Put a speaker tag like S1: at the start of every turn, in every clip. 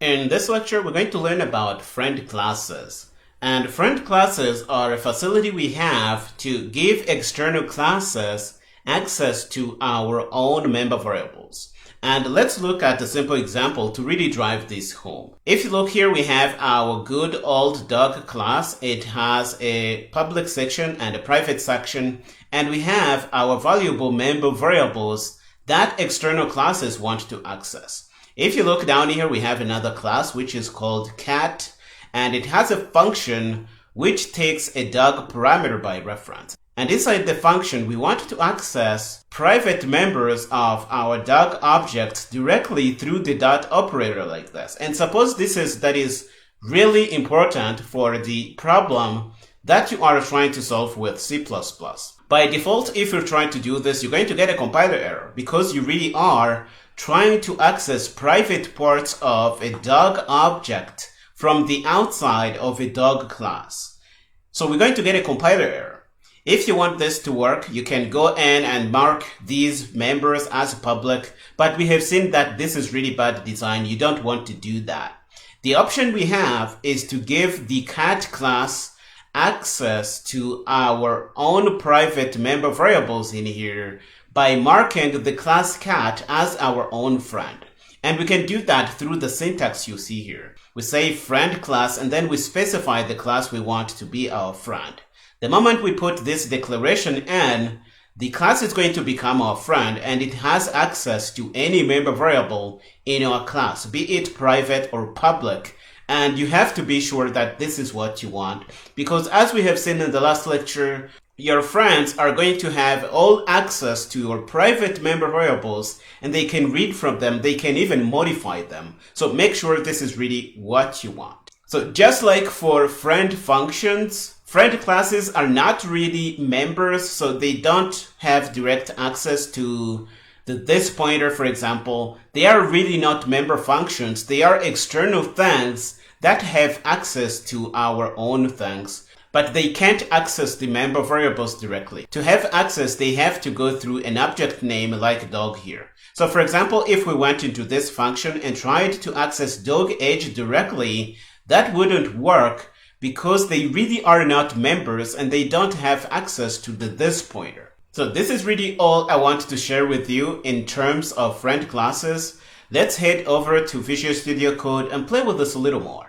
S1: In this lecture, we're going to learn about friend classes. And friend classes are a facility we have to give external classes access to our own member variables. And let's look at a simple example to really drive this home. If you look here, we have our good old dog class. It has a public section and a private section. And we have our valuable member variables that external classes want to access. If you look down here, we have another class which is called cat, and it has a function which takes a dog parameter by reference. And inside the function, we want to access private members of our dog objects directly through the dot operator like this. And suppose that is really important for the problem that you are trying to solve with C++. By default, if you're trying to do this, you're going to get a compiler error because you really are trying to access private parts of a dog object from the outside of a dog class. So we're going to get a compiler error. If you want this to work, you can go in and mark these members as public, but we have seen that this is really bad design. You don't want to do that. The option we have is to give the cat class access to our own private member variables in here by marking the class cat as our own friend. And we can do that through the syntax you see here. We say friend class and then we specify the class we want to be our friend. The moment we put this declaration in, the class is going to become our friend and it has access to any member variable in our class, be it private or public. And you have to be sure that this is what you want, because as we have seen in the last lecture, your friends are going to have all access to your private member variables and they can read from them. They can even modify them. So make sure this is really what you want. So just like for friend functions, friend classes are not really members, so they don't have direct access to this pointer, for example. They are really not member functions. They are external things that have access to our own things, but they can't access the member variables directly. To have access, they have to go through an object name like dog here. So for example, if we went into this function and tried to access dog age directly, that wouldn't work because they really are not members and they don't have access to this pointer. So this is really all I want to share with you in terms of friend classes. Let's head over to Visual Studio Code and play with this a little more.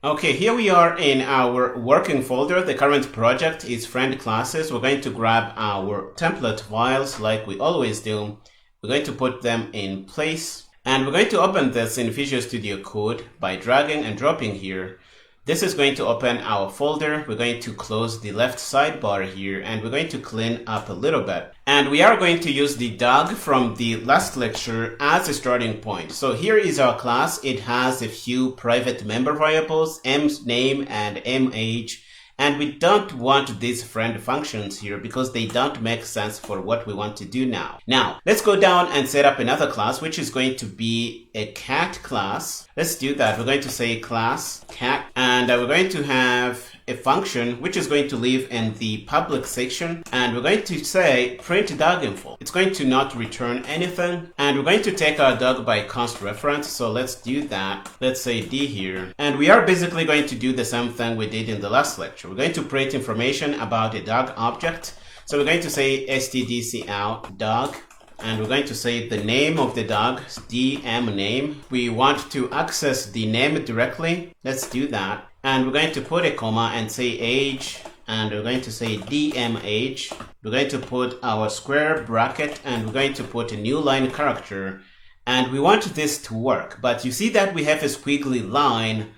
S1: Okay, here we are in our working folder. The current project is friend classes. We're going to grab our template files like we always do. We're going to put them in place. And we're going to open this in Visual Studio Code by dragging and dropping here. This is going to open our folder. We're going to close the left sidebar here and we're going to clean up a little bit. And we are going to use the dog from the last lecture as a starting point. So here is our class. It has a few private member variables, mName and mAge. And we don't want these friend functions here because they don't make sense for what we want to do now. Now, let's go down and set up another class, which is going to be a cat class. Let's do that. We're going to say class cat, and we're going to have a function which is going to live in the public section, and we're going to say print dog info. It's going to not return anything, and we're going to take our dog by const reference. So let's do that. Let's say D here, and we are basically going to do the same thing we did in the last lecture. We're going to print information about a dog object. So we're going to say stdcout dog, and we're going to say the name of the dog, dm name. We want to access the name directly. Let's do that. And we're going to put a comma and say age, and we're going to say dm age. We're going to put our square bracket, and we're going to put a new line character. And we want this to work, but you see that we have a squiggly line,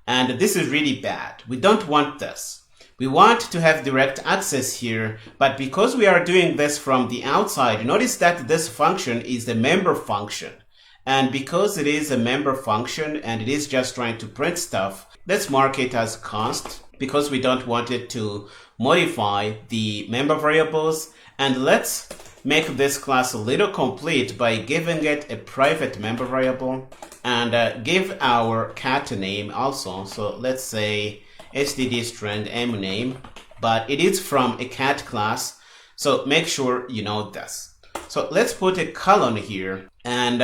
S1: and this is really bad. We don't want this. We want to have direct access here, but because we are doing this from the outside, notice that this function is the member function. And because it is a member function and it is just trying to print stuff, let's mark it as const because we don't want it to modify the member variables. And let's make this class a little complete by giving it a private member variable and give our cat a name also. So let's say std_string mName, but it is from a cat class. So make sure you know this. So let's put a colon here, and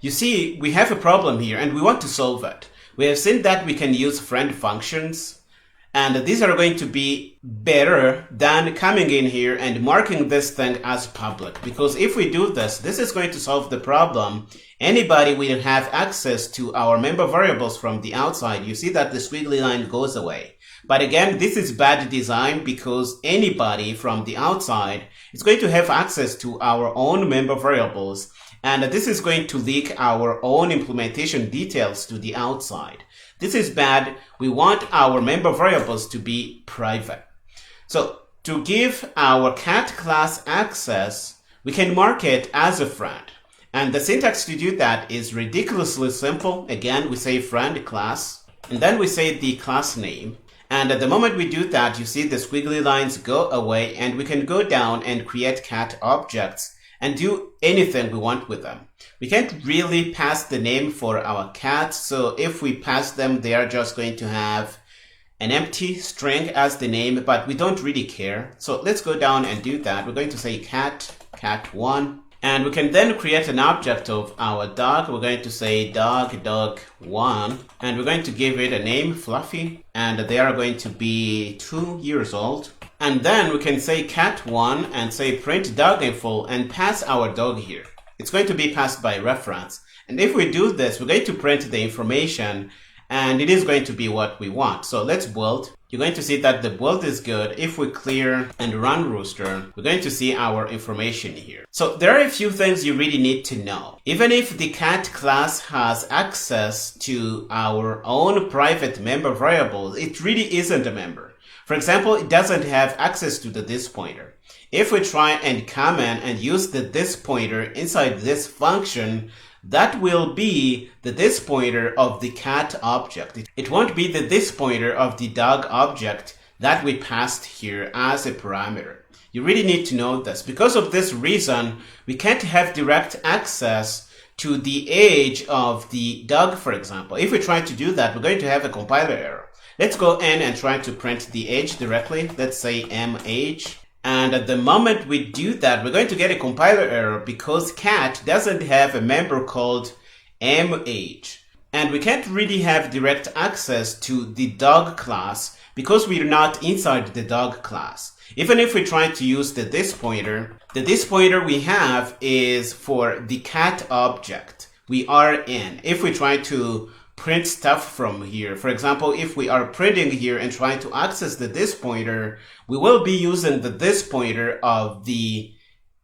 S1: You see, we have a problem here and we want to solve it. We have seen that we can use friend functions, and these are going to be better than coming in here and marking this thing as public. Because if we do this, this is going to solve the problem. Anybody will have access to our member variables from the outside. You see that the squiggly line goes away. But again, this is bad design because anybody from the outside is going to have access to our own member variables. And this is going to leak our own implementation details to the outside. This is bad. We want our member variables to be private. So to give our cat class access, we can mark it as a friend. And the syntax to do that is ridiculously simple. Again, we say friend class, and then we say the class name. And at the moment we do that, you see the squiggly lines go away, and we can go down and create cat objects and do anything we want with them. We can't really pass the name for our cats, so if we pass them, they are just going to have an empty string as the name, but we don't really care. So let's go down and do that. We're going to say cat1, and we can then create an object of our dog. We're going to say dog1, and we're going to give it a name, Fluffy, and they are going to be 2 years old. And then we can say cat1 and say print dog info and pass our dog here. It's going to be passed by reference. And if we do this, we're going to print the information and it is going to be what we want. So let's build. You're going to see that the build is good. If we clear and run Rooster, we're going to see our information here. So there are a few things you really need to know. Even if the cat class has access to our own private member variables, it really isn't a member. For example, it doesn't have access to the this pointer. If we try and come in and use the this pointer inside this function, that will be the this pointer of the cat object. It won't be the this pointer of the dog object that we passed here as a parameter. You really need to know this. Because of this reason, we can't have direct access to the age of the dog, for example. If we try to do that, we're going to have a compiler error. Let's go in and try to print the age directly. Let's say mage. And at the moment we do that, we're going to get a compiler error because cat doesn't have a member called mage. And we can't really have direct access to the dog class because we're not inside the dog class. Even if we try to use the this pointer we have is for the cat object we are in. If we try to print stuff from here, for example, if we are printing here and trying to access the this pointer, we will be using the this pointer of the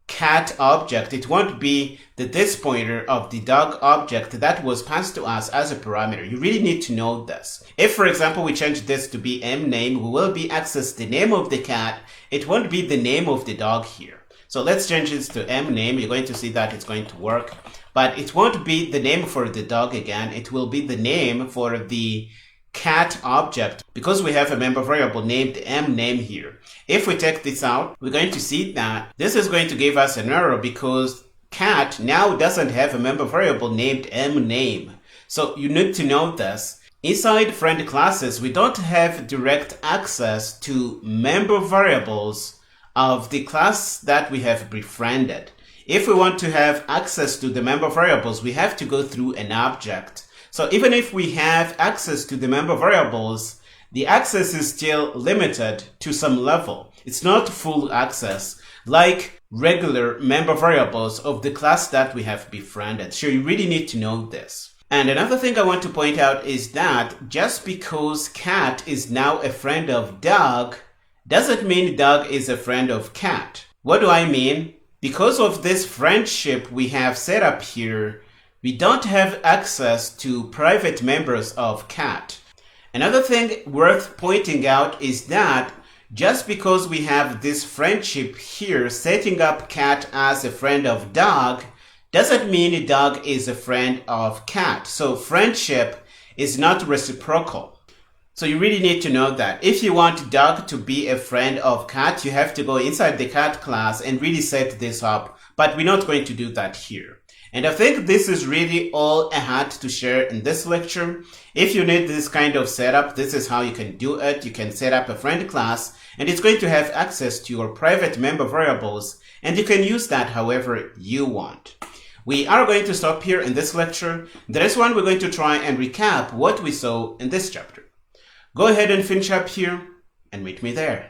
S1: cat object. It won't be the this pointer of the dog object that was passed to us as a parameter. You really need to know this. If, for example, we change this to be mname, we will be access the name of the cat. It won't be the name of the dog here. So let's change this to mname. You're going to see that it's going to work. But it won't be the name for the dog again. It will be the name for the cat object because we have a member variable named mname here. If we take this out, we're going to see that this is going to give us an error because cat now doesn't have a member variable named mname. So you need to know this. Inside friend classes, we don't have direct access to member variables of the class that we have befriended. If we want to have access to the member variables, we have to go through an object. So even if we have access to the member variables, the access is still limited to some level. It's not full access like regular member variables of the class that we have befriended. So you really need to know this. And another thing I want to point out is that just because cat is now a friend of dog, doesn't mean dog is a friend of cat. What do I mean? Because of this friendship we have set up here, we don't have access to private members of cat. Another thing worth pointing out is that just because we have this friendship here setting up cat as a friend of dog, doesn't mean dog is a friend of cat. So friendship is not reciprocal. So you really need to know that. If you want dog to be a friend of cat, you have to go inside the cat class and really set this up. But we're not going to do that here. And I think this is really all I had to share in this lecture. If you need this kind of setup, this is how you can do it. You can set up a friend class and it's going to have access to your private member variables and you can use that however you want. We are going to stop here in this lecture. The next one, we're going to try and recap what we saw in this chapter. Go ahead and finish up here and meet me there.